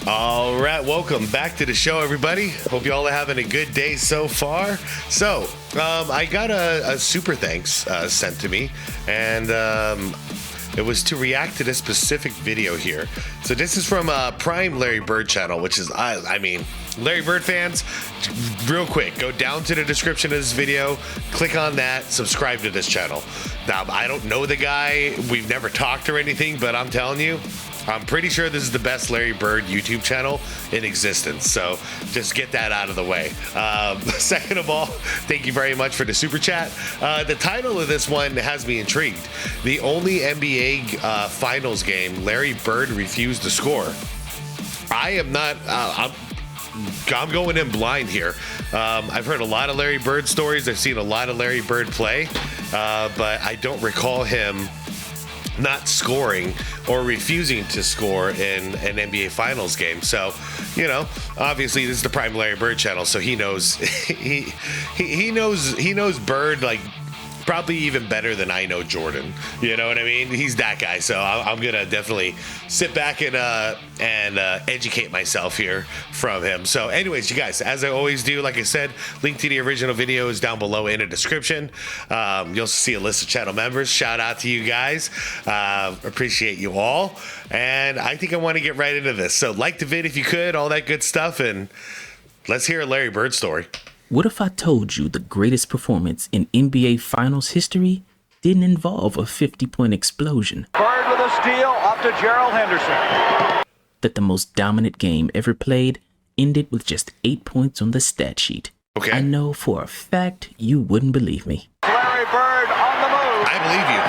All right, welcome back to the show, everybody. Hope you all are having a good day so far. So, I got a super thanks sent to me, and it was to react to this specific video here. So this is from Prime Larry Bird channel, which is, I mean, Larry Bird fans, real quick, go down to the description of this video, click on that, subscribe to this channel. Now, I don't know the guy, we've never talked or anything, but I'm telling you, I'm pretty sure this is the best Larry Bird YouTube channel in existence. So just get that out of the way. Second of all, thank you very much for the super chat. The title of this one has me intrigued. The only NBA finals game Larry Bird refused to score. I am not, I'm going in blind here. I've heard a lot of Larry Bird stories. I've seen a lot of Larry Bird play, but I don't recall him not scoring or refusing to score in an NBA Finals game. So, you know, obviously this is the Prime Larry Bird channel, so he knows he knows Bird like probably even better than I know Jordan. You know what I mean? He's that guy. So I'm gonna definitely sit back and educate myself here from him. So anyways, you guys, as I always do, like I said, link to the original video is down below in the description. You'll see a list of channel members. Shout out to you guys. Appreciate you all. And I think I want to get right into this. So like the vid if you could, all that good stuff, and let's hear a Larry Bird story. What if I told you the greatest performance in NBA Finals history didn't involve a 50-point explosion? Bird with a steal up to Gerald Henderson. That the most dominant game ever played ended with just 8 points on the stat sheet. Okay. I know for a fact you wouldn't believe me. Larry Bird on the move. I believe you.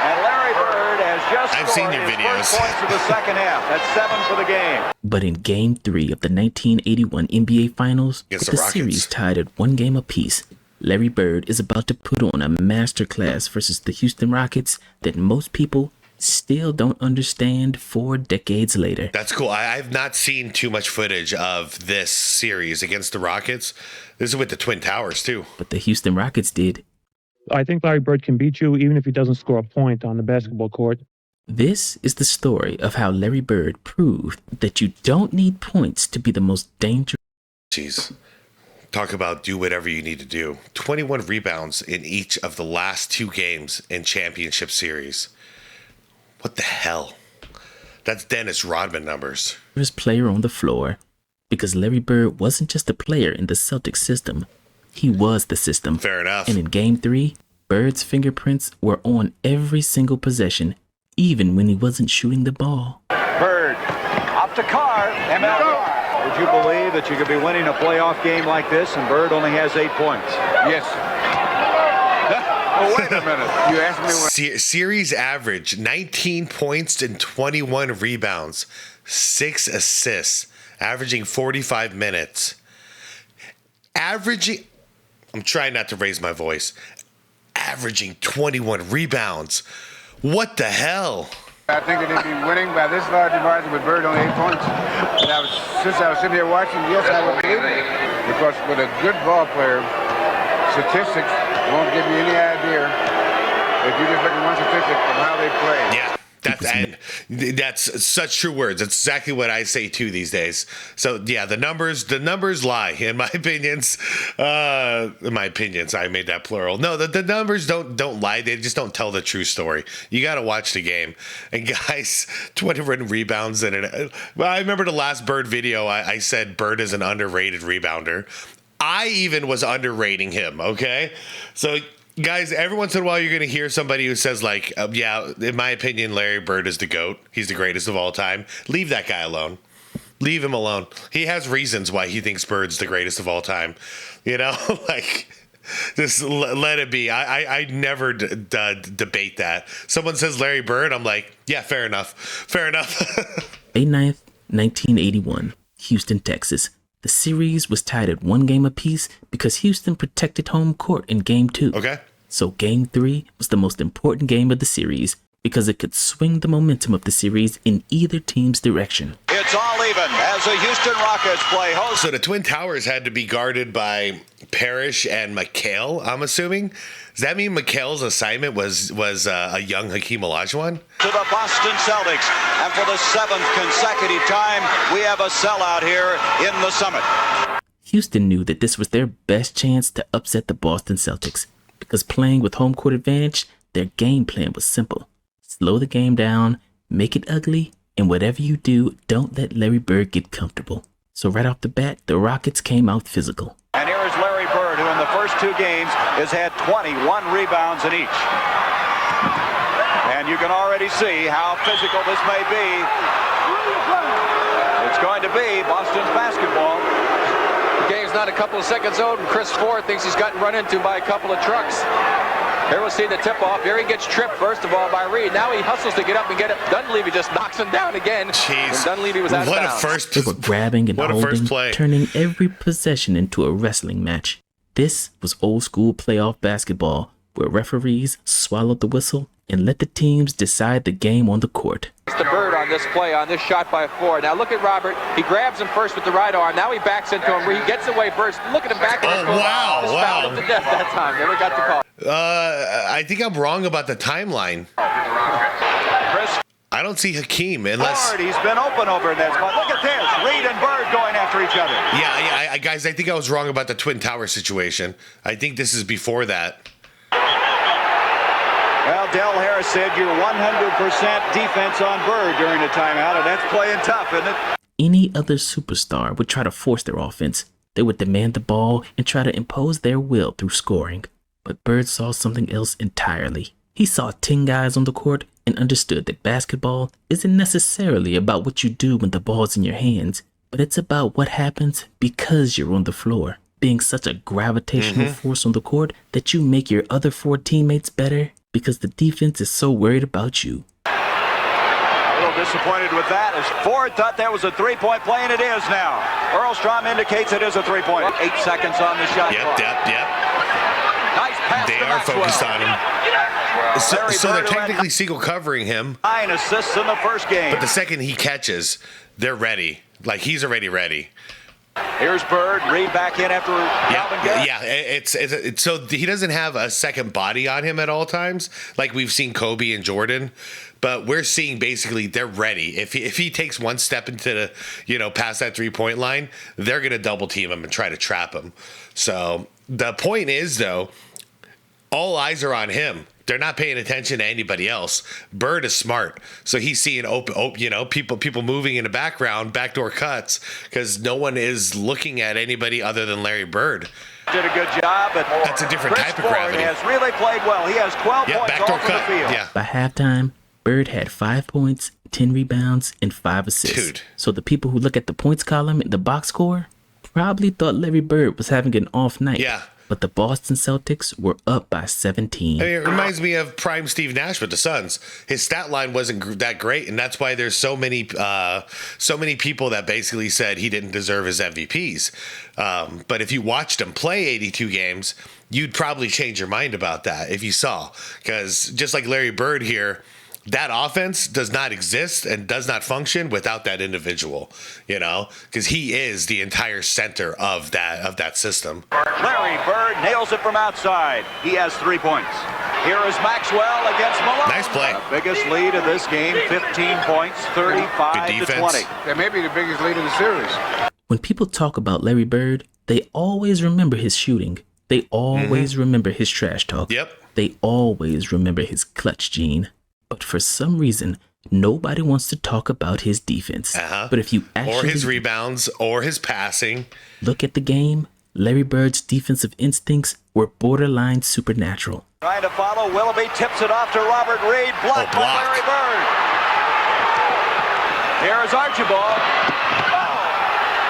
And Larry Bird has just I've seen your his videos. first points of the second half. That's 7 for the game. But in Game 3 of the 1981 NBA Finals, Against with the the Rockets. series tied at 1 game apiece, Larry Bird is about to put on a masterclass versus the Houston Rockets that most people still don't understand 4 decades later. That's cool. I've not seen too much footage of this series against the Rockets. This is with the Twin Towers, too. But the Houston Rockets did. I think Larry Bird can beat you even if he doesn't score a point on the basketball court. This is the story of how Larry Bird proved that you don't need points to be the most dangerous. Jeez. Talk about do whatever you need to do. 21 rebounds in each of the last 2 games in championship series. What the hell? That's Dennis Rodman numbers. Player on the floor, because Larry Bird wasn't just a player in the Celtics system. He was the system. Fair enough. And in Game 3, Bird's fingerprints were on every single possession, even when he wasn't shooting the ball. Bird up to Carr. ML Carr. Would you believe that you could be winning a playoff game like this and Bird only has 8 points? Yes. Oh, wait a minute. You asked me when... Series average, 19 points and 21 rebounds, 6 assists, averaging 45 minutes. Averaging, I'm trying not to raise my voice, averaging 21 rebounds. What the hell? I think that they'd be winning by this large a margin with Bird only 8 points. And since I was sitting here watching, yes, I would believe it. Because with a good ball player, statistics won't give you any idea if you just look at one statistic of how they play. Yeah, that's such true words. That's exactly what I say too these days. So yeah, the numbers lie in my opinions. I made that plural. No, the numbers don't lie. They just don't tell the true story. You got to watch the game. And guys, 21 rebounds in it. Well, I remember the last Bird video. I said Bird is an underrated rebounder. I even was underrating him. Okay, so. Guys, every once in a while you're going to hear somebody who says like, yeah, in my opinion, Larry Bird is the GOAT. He's the greatest of all time. Leave that guy alone. Leave him alone. He has reasons why he thinks Bird's the greatest of all time. You know, like, just let it be. I never debate that. Someone says Larry Bird, I'm like, yeah, fair enough. Fair enough. May 9th, 1981, Houston, Texas. The series was tied at 1 game apiece because Houston protected home court in Game 2. Okay. So Game 3 was the most important game of the series because it could swing the momentum of the series in either team's direction. It's Ali even as the Houston Rockets play host. So the Twin Towers had to be guarded by Parrish and McHale, I'm assuming. Does that mean McHale's assignment was a young Hakeem Olajuwon? To the Boston Celtics, and for the 7th consecutive time, we have a sellout here in the Summit. Houston knew that this was their best chance to upset the Boston Celtics because playing with home court advantage, their game plan was simple. Slow the game down, make it ugly, and whatever you do, don't let Larry Bird get comfortable. So right off the bat, the Rockets came out physical. And here is Larry Bird, who in the first 2 games has had 21 rebounds in each. And you can already see how physical this may be. It's going to be Boston's basketball. The game's not a couple of seconds old, and Chris Ford thinks he's gotten run into by a couple of trucks. Here we'll see the tip-off. Here he gets tripped, first of all, by Reed. Now he hustles to get up and get it. Dunleavy just knocks him down again. Jeez. And Dunleavy was out of bounds. They were grabbing and holding, turning every possession into a wrestling match. This was old-school playoff basketball, where referees swallowed the whistle and let the teams decide the game on the court. It's the Bird on this play, on this shot by Ford. Now look at Robert. He grabs him first with the right arm. Now he backs into him. He gets away first. Look at him back. Wow. Fouled him to death that time. Never got the call. I think I'm wrong about the timeline. I don't see Hakeem unless... Ford, he's been open over in that spot. Look at this. Reed and Bird going after each other. Yeah, guys, I think I was wrong about the Twin Tower situation. I think this is before that. Well, Del Harris said you're 100% defense on Bird during the timeout, and that's playing tough, isn't it? Any other superstar would try to force their offense. They would demand the ball and try to impose their will through scoring. But Bird saw something else entirely. He saw 10 guys on the court and understood that basketball isn't necessarily about what you do when the ball's in your hands, but it's about what happens because you're on the floor, being such a gravitational force on the court that you make your other 4 teammates better because the defense is so worried about you. A little disappointed with that as Ford thought that was a 3-point play, and it is now. Earlstrom indicates it is a 3-point. 8 seconds on the shot clock. Yep. Nice pass They to are Maxwell. focused on him. So they're technically single covering him. 9 assists in the first game. But the second he catches, they're ready. Like, he's already ready. Here's Bird. Reed back in after Calvin Garrett. Yeah. It's so he doesn't have a second body on him at all times, like we've seen Kobe and Jordan. But we're seeing basically they're ready. If he takes one step into the, past that 3-point line, they're gonna double team him and try to trap him. So the point is, though, all eyes are on him. They're not paying attention to anybody else. Bird is smart, so he's seeing people moving in the background, backdoor cuts, because no one is looking at anybody other than Larry Bird. Did a good job, but that's a different type of gravity. Has really played well. He has 12 points backdoor off cut. the field. Yeah. By halftime, Bird had 5 points, 10 rebounds, and 5 assists. Dude. So the people who look at the points column in the box score probably thought Larry Bird was having an off night. Yeah. But the Boston Celtics were up by 17. I mean, it reminds me of prime Steve Nash with the Suns. His stat line wasn't that great, and that's why there's so many people that basically said he didn't deserve his MVPs. But if you watched him play 82 games, you'd probably change your mind about that if you saw. Because just like Larry Bird here, that offense does not exist and does not function without that individual, because he is the entire center of that system. Larry Bird nails it from outside. He has 3 points. Here is Maxwell against Malone. Nice play. The biggest lead of this game, 15 points, 35 to 20. That may be the biggest lead in the series. When people talk about Larry Bird, they always remember his shooting. They always remember his trash talk. Yep. They always remember his clutch gene. But for some reason, nobody wants to talk about his defense. But if you actually... Or his rebounds, or his passing. Look at the game, Larry Bird's defensive instincts were borderline supernatural. Trying to follow, Willoughby tips it off to Robert Reed. Blocked by Larry Bird. Here's Archibald.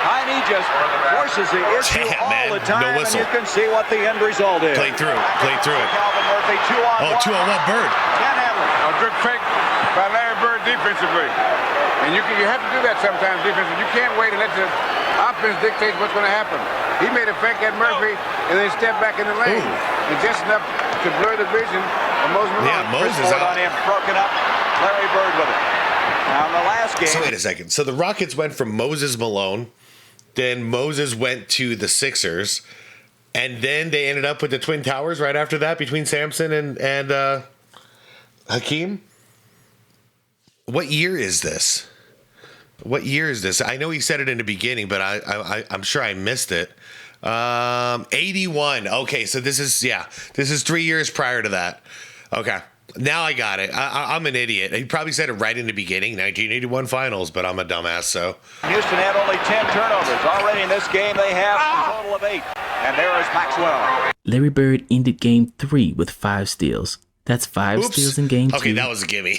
Heine just forces the issue all the time, and you can see what the end result is. Play through it. Calvin Murphy, 2-on-1. 2-on-1 Bird. A good fake by Larry Bird defensively. And you have to do that sometimes defensively. You can't wait and let the offense dictate what's going to happen. He made a fake at Murphy and then stepped back in the lane. And just enough to blur the vision of Moses Malone. Yeah, Moses on him, broken up. Larry Bird with it. Now in the last last game. So wait a second. So the Rockets went from Moses Malone, then Moses went to the Sixers, and then they ended up with the Twin Towers right after that between Sampson and Hakeem. What year is this? What year is this? I know he said it in the beginning, but I'm sure I missed it. 81. Okay, so this is 3 years prior to that. Okay, now I got it. I'm an idiot. He probably said it right in the beginning, 1981 finals, but I'm a dumbass. So Houston had only 10 turnovers. Already in this game, they have a total of 8. And there is Maxwell. Larry Bird ended Game 3 with 5 steals. That's 5 steals in Game 2. Okay, that was a gimme.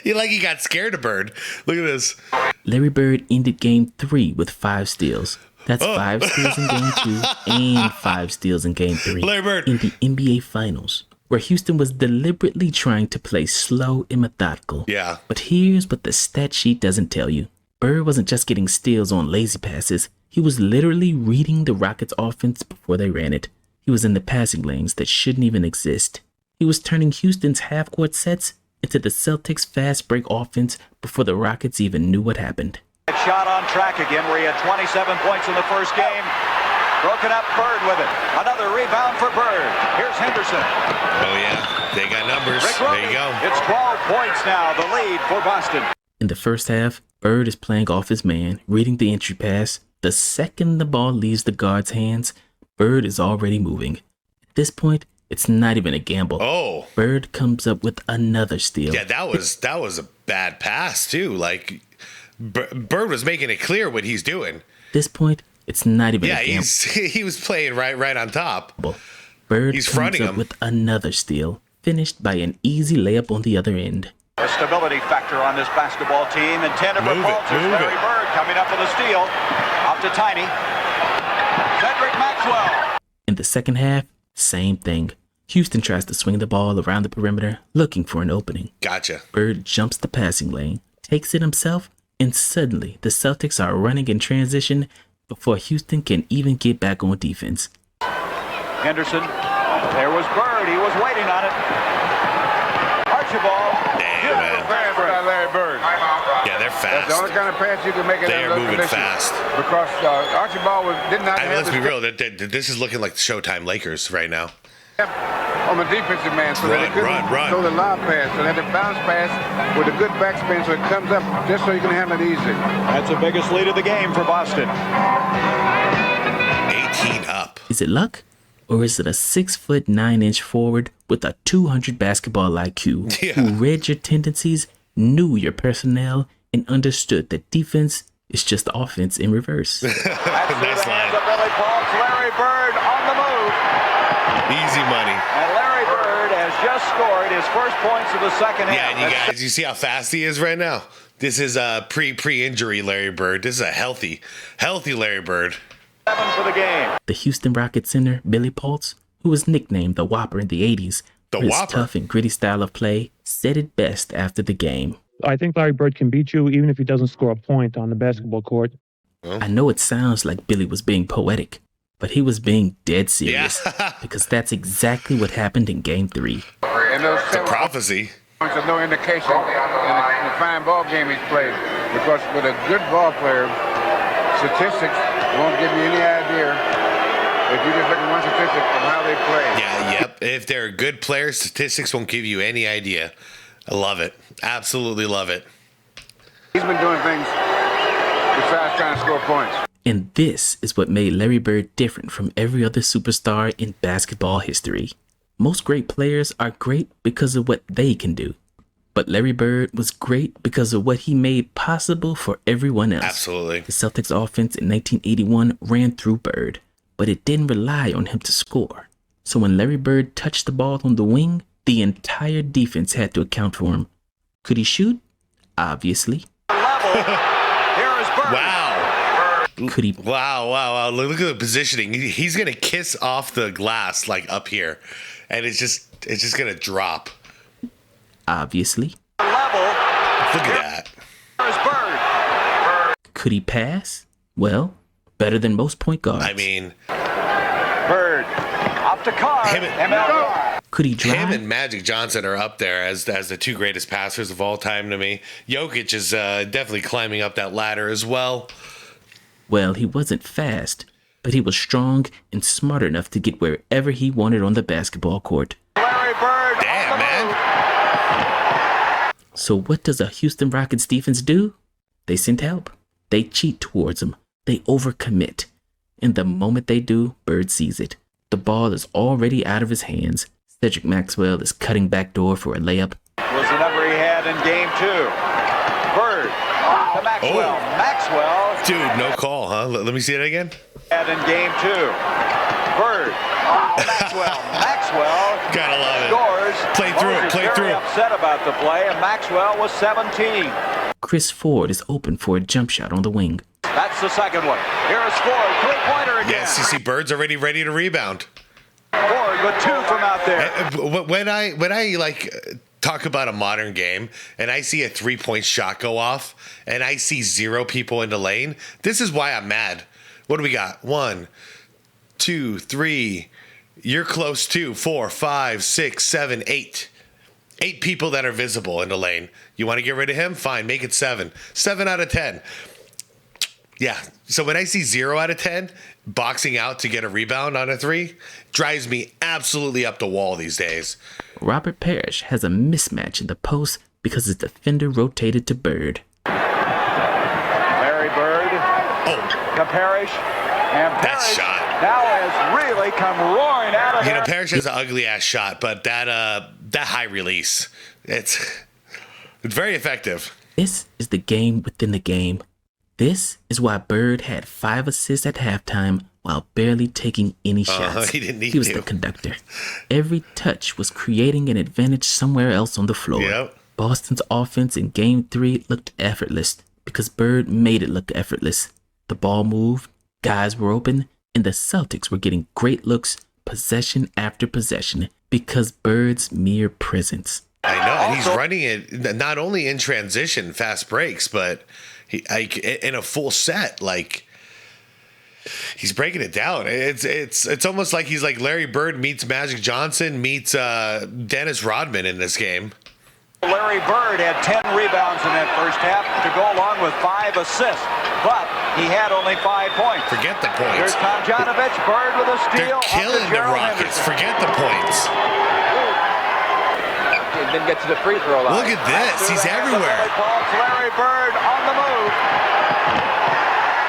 He got scared of Bird. Look at this. Larry Bird ended Game 3 with 5 steals. That's 5 steals in Game 2 and 5 steals in Game 3 Larry Bird. in the NBA Finals, where Houston was deliberately trying to play slow and methodical. Yeah. But here's what the stat sheet doesn't tell you. Bird wasn't just getting steals on lazy passes. He was literally reading the Rockets' offense before they ran it. He was in the passing lanes that shouldn't even exist. He was turning Houston's half-court sets into the Celtics' fast break offense before the Rockets even knew what happened. Shot on track again where he had 27 points in the first game. Broken up, Bird with it. Another rebound for Bird. Here's Henderson. Oh, yeah. They got numbers. There you go. It's 12 points now, the lead for Boston. In the first half, Bird is playing off his man, reading the entry pass. The second the ball leaves the guard's hands, Bird is already moving. At this point, it's not even a gamble. Oh. Bird comes up with another steal. Yeah, that was a bad pass, too. Like, Bird was making it clear what he's doing. At this point, it's not even a gamble. Yeah, he was playing right on top. Bird He's comes fronting up him. with another steal, finished by an easy layup on the other end. A stability factor on this basketball team. Intended for Walters. Larry Bird coming up with a steal. Up to Tiny. Cedric Maxwell. In the second half, same thing. Houston tries to swing the ball around the perimeter, looking for an opening. Gotcha. Bird jumps the passing lane, takes it himself, and suddenly the Celtics are running in transition before Houston can even get back on defense. Henderson. There was Bird. He was waiting on it. Archibald. Damn, man. Pass by Larry Bird. Yeah, they're That's the only fast. kind of pass you can make it. They are moving fast. Because Archibald did not I mean, have let's be the real. This is looking like the Showtime Lakers right now. step on the defensive man, so that they couldn't throw the lob pass. So they had to bounce pass with a good backspin, so it comes up just so you can handle it easy. That's the biggest lead of the game for Boston. 18 up. Is it luck? Or is it a 6'9" forward with a 200 basketball IQ who read your tendencies, knew your personnel, and understood that defense is just offense in reverse? Nice line. Larry Bird on the move. Easy money. And Larry Bird has just scored his first points of the second half. Yeah, and you guys, you see how fast he is right now? This is a pre-injury Larry Bird. This is a healthy Larry Bird. 7 for the game. The Houston Rockets center, Billy Pultz, who was nicknamed the Whopper in the 80s The for his Whopper? tough and gritty style of play, said it best after the game. I think Larry Bird can beat you even if he doesn't score a point on the basketball court. I know it sounds like Billy was being poetic, but he was being dead serious because that's exactly what happened in Game 3. And those It's a prophecy. points are no indication in the fine ball game he's played. Because with a good ball player, statistics won't give you any idea if you just look at one statistic of how they play. Yeah, yep. If they're a good player, statistics won't give you any idea. I love it. Absolutely love it. He's been doing things besides trying to score points. And this is what made Larry Bird different from every other superstar in basketball history. Most great players are great because of what they can do. But Larry Bird was great because of what he made possible for everyone else. Absolutely. The Celtics offense in 1981 ran through Bird, but it didn't rely on him to score. So when Larry Bird touched the ball on the wing, the entire defense had to account for him. Could he shoot? Obviously. Level. Here is Bird. Wow. Could he? Wow. Look at the positioning. He's going to kiss off the glass like up here. And it's just going to drop. Obviously. Level. Look at that. Here is Bird. Could he pass? Well, better than most point guards. I mean, Bird. Up to Carr. Him- ML. Could he drive? Him and Magic Johnson are up there as the two greatest passers of all time to me. Jokic is definitely climbing up that ladder as well. Well, he wasn't fast, but he was strong and smart enough to get wherever he wanted on the basketball court. Larry Bird. Damn, man. So what does a Houston Rockets defense do? They send help. They cheat towards him. They overcommit. And the moment they do, Bird sees it. The ball is already out of his hands. Cedric Maxwell is cutting back door for a layup. Was the number he had in game 2. Bird to Maxwell. Oh. Maxwell Dude, no call, huh? Let me see it again. had in game 2. Bird to Maxwell. Maxwell Gotta love it. scores. Play through it, Moses play very through it. upset about the play, and Maxwell was 17. Chris Ford is open for a jump shot on the wing. That's the second one. Here is Ford. Three-pointer again. Yes, you see, Bird's already ready to rebound. Ford with 2 from out there. When I talk about a modern game and I see a 3-point shot go off and I see 0 people in the lane, this is why I'm mad. What do we got? 1, 2, 3. You're close to 4, 5, 6, 7, 8. 8 people that are visible in the lane. You want to get rid of him? Fine, make it 7. 7 out of 10. Yeah. So when I see 0 out of 10 boxing out to get a rebound on a 3, drives me absolutely up the wall these days. Robert Parrish has a mismatch in the post because his defender rotated to Bird. Larry Bird to Parrish. And That Parrish shot. now has really come roaring out of You there. know, Parrish has an ugly ass shot, but that high release, it's very effective. This is the game within the game. This is why Bird had 5 assists at halftime while barely taking any shots. He didn't need He was to. the conductor. Every touch was creating an advantage somewhere else on the floor. Yep. Boston's offense in Game 3 looked effortless because Bird made it look effortless. The ball moved, guys were open, and the Celtics were getting great looks possession after possession because Bird's mere presence. I know, and he's running it not only in transition, fast breaks, but in a full set. Like, he's breaking it down. It's almost like he's like Larry Bird meets Magic Johnson meets Dennis Rodman in this game. Larry Bird had 10 rebounds in that first half to go along with 5 assists, but he had only 5 points. Forget the points. Here's Tomjanovich, Bird with a steal. They're killing the Rockets. Forget the points. He didn't get to the free throw line. Look at this. He's everywhere. Larry Bird on the move.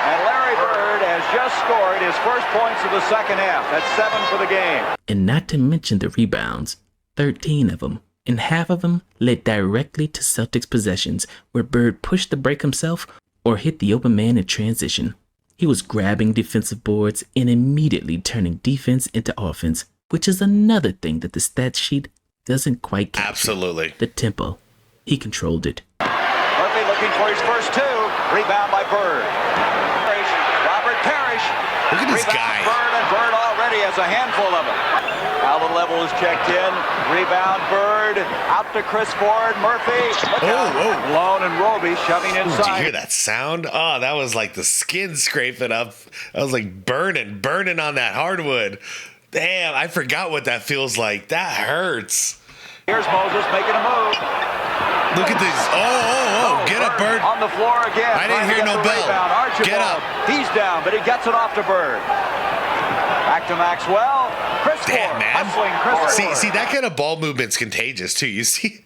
And Larry Bird has just scored his first points of the second half. That's 7 for the game. And not to mention the rebounds, 13 of them. And half of them led directly to Celtics possessions where Bird pushed the break himself or hit the open man in transition. He was grabbing defensive boards and immediately turning defense into offense, which is another thing that the stat sheet doesn't quite capture. Absolutely. The tempo. He controlled it. Murphy looking for his first 2. Rebound by Bird. Robert Parrish. Look at this Rebound guy. Bird, and Bird already has a handful of them. Now the level is checked in. Rebound Bird. Out to Chris Ford. Murphy. Look out. Malone and Roby shoving Did you inside. hear that sound? Oh, that was like the skin scraping up. I was like burning on that hardwood. Damn, I forgot what that feels like. That hurts. Here's Moses making a move. Look at this. Oh, get up, Bird. On the floor again. I didn't hear no bell. Get up. He's down, but he gets it off to Bird. Back to Maxwell. Chris Damn, Ford. man. Hustling Chris Ford. See, that kind of ball movement's contagious, too. You see?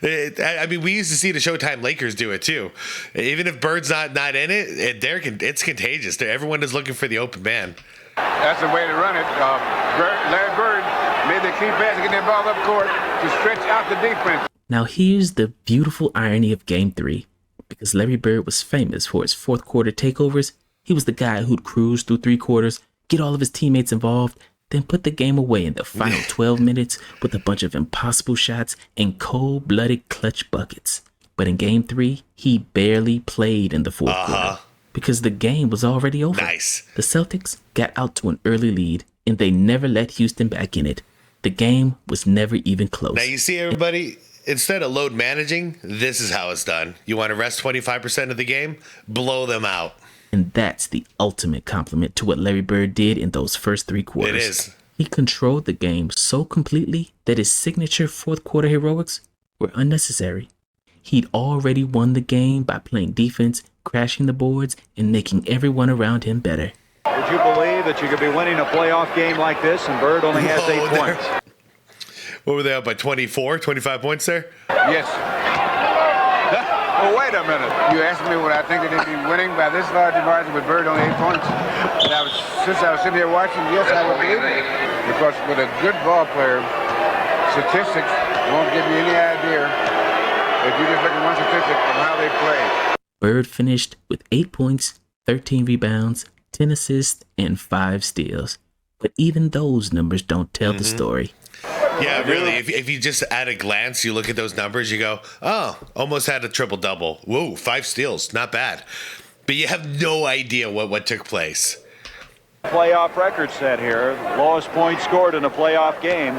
I mean, we used to see the Showtime Lakers do it, too. Even if Bird's not in it, it's contagious. Everyone is looking for the open man. That's the way to run it. Larry Bird made the key pass to get that ball up court to stretch out the defense. Now here's the beautiful irony of Game 3. Because Larry Bird was famous for his fourth quarter takeovers, he was the guy who'd cruise through 3 quarters, get all of his teammates involved, then put the game away in the final 12 minutes with a bunch of impossible shots and cold-blooded clutch buckets. But in Game 3, he barely played in the fourth quarter because the game was already over. Nice. The Celtics got out to an early lead, and they never let Houston back in it. The game was never even close. Now, you see, everybody, instead of load managing, this is how it's done. You want to rest 25% of the game? Blow them out. And that's the ultimate compliment to what Larry Bird did in those first 3 quarters. It is. He controlled the game so completely that his signature fourth quarter heroics were unnecessary. He'd already won the game by playing defense, crashing the boards, and making everyone around him better. Would you believe that you could be winning a playoff game like this and Bird only has 8 points? What were they up by 24, 25 points there? Yes. Oh, wait a minute. You asked me what I think that they'd be winning by this large a margin with Bird only 8 points. And since I was sitting here watching, yes, I would believe it. Because with a good ball player, statistics won't give you any idea if you just look at one statistic from how they play. Bird finished with 8 points, 13 rebounds, 10 assists, and 5 steals. But even those numbers don't tell the story. Yeah, really. If you just at a glance, you look at those numbers, you go, oh, almost had a triple-double. Whoa, 5 steals. Not bad. But you have no idea what took place. Playoff record set here. Lowest point scored in a playoff game.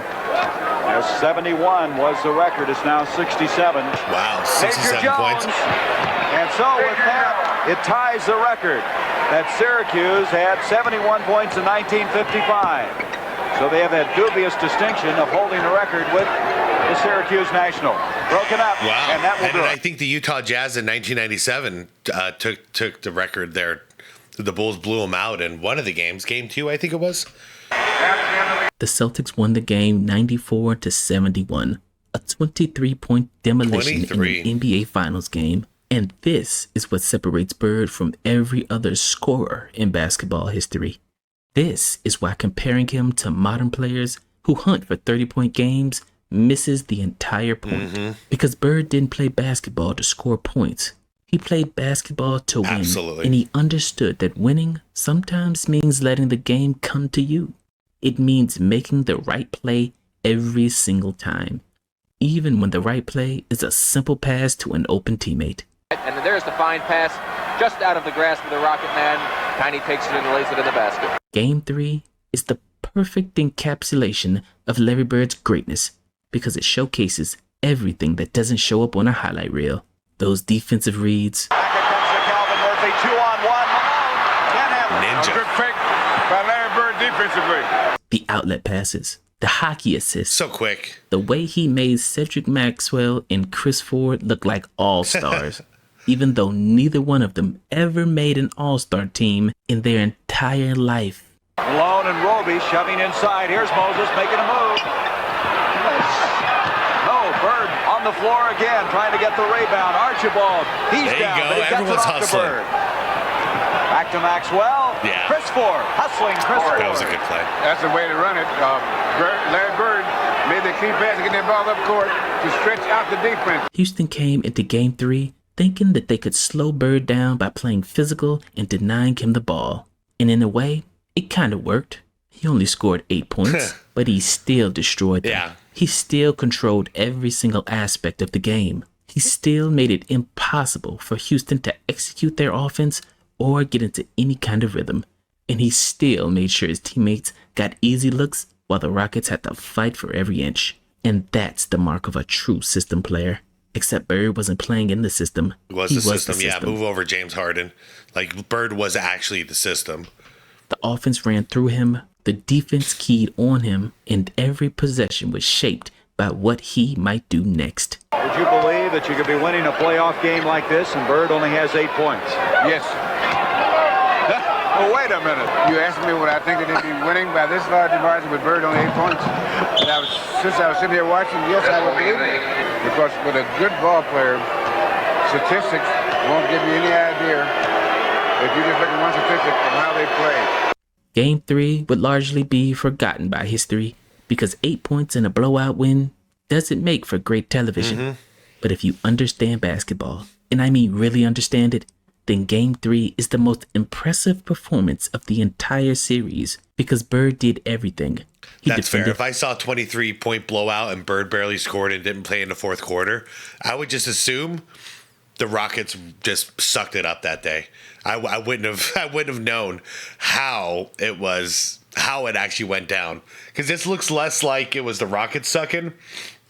71 was the record. It's now 67. Wow, 67 points. And so with that, it ties the record that Syracuse had 71 points in 1955. So they have that dubious distinction of holding the record with the Syracuse National. Broken up, wow. And that will do it. I think the Utah Jazz in 1997 took the record there. The Bulls blew them out in one of the games, game 2, I think it was. The Celtics won the game 94-71, a 23-point demolition in an NBA Finals game. And this is what separates Bird from every other scorer in basketball history. This is why comparing him to modern players who hunt for 30-point games misses the entire point. Because Bird didn't play basketball to score points. He played basketball to win. Absolutely. And he understood that winning sometimes means letting the game come to you. It means making the right play every single time, even when the right play is a simple pass to an open teammate. And there's the fine pass just out of the grasp of the Rocket Man. Tiny takes it and lays it in the basket. Game 3 is the perfect encapsulation of Larry Bird's greatness because it showcases everything that doesn't show up on a highlight reel. Those defensive reads. Back it comes to Calvin Murphy, 2-on-1. Can't have it. Ninja. Good fake by Larry Bird defensively. The outlet passes. The hockey assists. So quick. The way he made Cedric Maxwell and Chris Ford look like all-stars. Even though neither one of them ever made an all-star team in their entire life. Malone and Roby shoving inside. Here's Moses making a move. No, Bird on the floor again, trying to get the rebound. Archibald, he's there down, you go. but he gets Everyone's it off hustling. to Bird. Back to Maxwell. Yeah. Chris Ford, hustling Chris Ford. That was a good play. That's the way to run it. Larry Bird made the key pass to get that ball up court to stretch out the defense. Houston came into Game 3 thinking that they could slow Bird down by playing physical and denying him the ball. And in a way, it kind of worked. He only scored 8 points, but he still destroyed them. Yeah. He still controlled every single aspect of the game. He still made it impossible for Houston to execute their offense or get into any kind of rhythm. And he still made sure his teammates got easy looks while the Rockets had to fight for every inch. And that's the mark of a true system player. Except Bird wasn't playing in the system. He was the system. Yeah, move over James Harden. Like, Bird was actually the system. The offense ran through him, the defense keyed on him, and every possession was shaped by what he might do next. Would you believe that you could be winning a playoff game like this and Bird only has 8 points? Yes. Oh, wait a minute. You asked me what I think that they'd be winning by this large a margin with Bird only 8 points. And since I was sitting here watching, yes, I would believe it. Because with a good ball player, statistics won't give you any idea if you just look at one statistic from how they play. Game 3 would largely be forgotten by history because 8 points in a blowout win doesn't make for great television. But if you understand basketball, and I mean really understand it, then Game 3 is the most impressive performance of the entire series because Bird did everything. That's fair. If I saw a 23-point blowout and Bird barely scored and didn't play in the fourth quarter, I would just assume the Rockets just sucked it up that day. I wouldn't have known how it actually went down, because this looks less like it was the Rockets sucking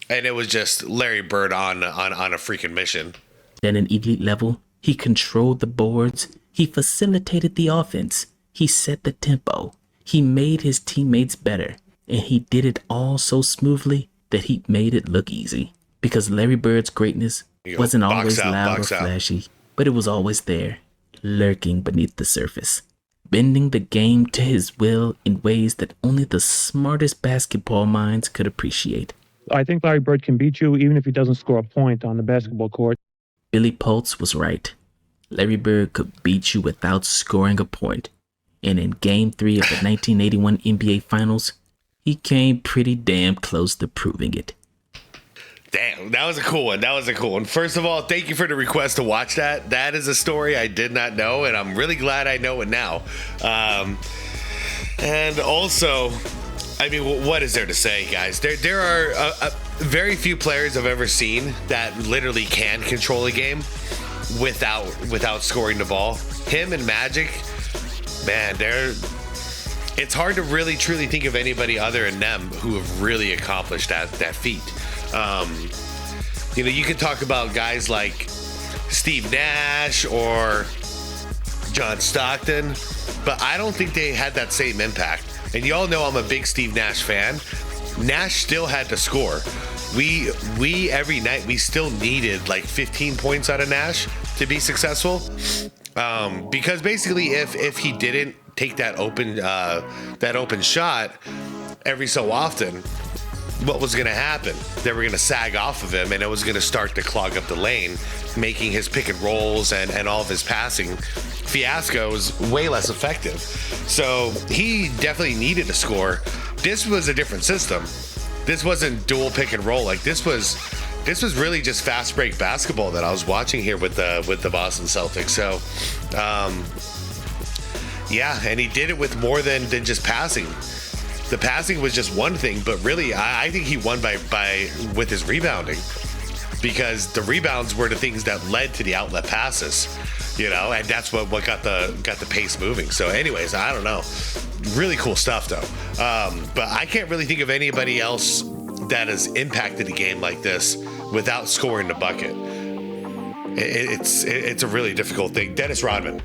and it was just Larry Bird on a freaking mission. At an elite level, he controlled the boards, he facilitated the offense, he set the tempo, he made his teammates better, And he did it all so smoothly that he made it look easy. Because Larry Bird's greatness wasn't always loud or flashy, but it was always there, lurking beneath the surface, bending the game to his will in ways that only the smartest basketball minds could appreciate. I think Larry Bird can beat you even if he doesn't score a point on the basketball court. Billy Pultz was right. Larry Bird could beat you without scoring a point. And in Game 3 of the 1981 NBA Finals, he came pretty damn close to proving it. Damn, that was a cool one. That was a cool one. First of all, thank you for the request to watch that. That is a story I did not know, and I'm really glad I know it now. And also, I mean, what is there to say, guys? There are very few players I've ever seen that literally can control a game without scoring the ball. Him and Magic, man, it's hard to really truly think of anybody other than them who have really accomplished that feat. You can talk about guys like Steve Nash or John Stockton, but I don't think they had that same impact. And you all know I'm a big Steve Nash fan. Nash still had to score. We every night, we still needed like 15 points out of Nash to be successful. Because basically if he didn't take that open shot every so often, what was going to happen? They were going to sag off of him, and it was going to start to clog up the lane, making his pick and rolls and all of his passing fiascos way less effective. So he definitely needed to score. This was a different system. This wasn't dual pick and roll. Like this was really just fast break basketball that I was watching here with the Boston Celtics. So yeah, and he did it with more than just passing. The passing was just one thing, but really, I think he won by with his rebounding, because the rebounds were the things that led to the outlet passes, and that's what got the pace moving. So, anyways, I don't know, really cool stuff though. But I can't really think of anybody else that has impacted the game like this without scoring the bucket. It's a really difficult thing. Dennis Rodman,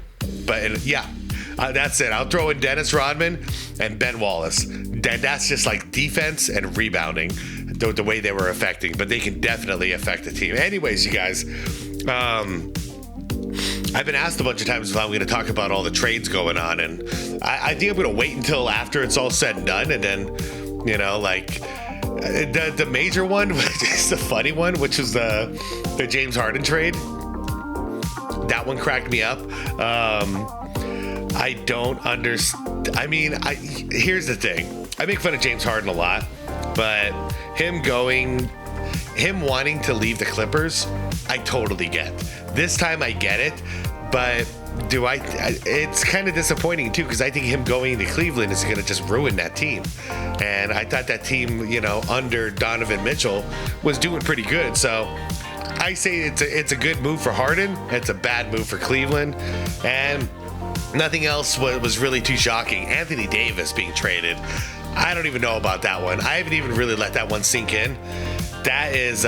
but yeah. That's it. I'll throw in Dennis Rodman and Ben Wallace. That's just like defense and rebounding, the way they were affecting, but they can definitely affect the team. Anyways, you guys, I've been asked a bunch of times if I'm going to talk about all the trades going on, and I think I'm going to wait until after it's all said and done, and then, the major one, which is the funny one, which was the James Harden trade. That one cracked me up. I don't understand. I mean, here's the thing. I make fun of James Harden a lot, but him wanting to leave the Clippers, I totally get. This time I get it, but it's kind of disappointing too, because I think him going to Cleveland is going to just ruin that team. And I thought that team, under Donovan Mitchell was doing pretty good. So I say it's a good move for Harden. It's a bad move for Cleveland. And nothing else was really too shocking. Anthony Davis being traded, I don't even know about that one. I haven't even really let that one sink in. That is,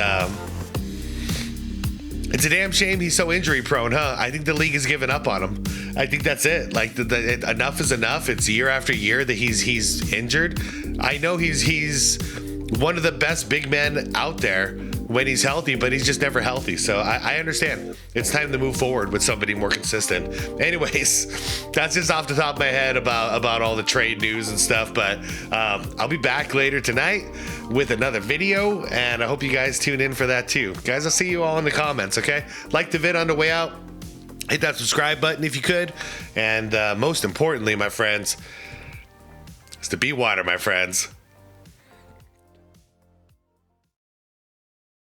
it's a damn shame he's so injury prone, huh? I think the league has given up on him. I think that's it. Like, enough is enough. It's year after year that he's injured. I know he's one of the best big men out there when he's healthy, but he's just never healthy. So I understand. It's time to move forward with somebody more consistent. Anyways, that's just off the top of my head about all the trade news and stuff. But I'll be back later tonight with another video, and I hope you guys tune in for that too. Guys, I'll see you all in the comments, okay? Like the vid on the way out. Hit that subscribe button if you could. And most importantly, my friends, it's to be water, my friends.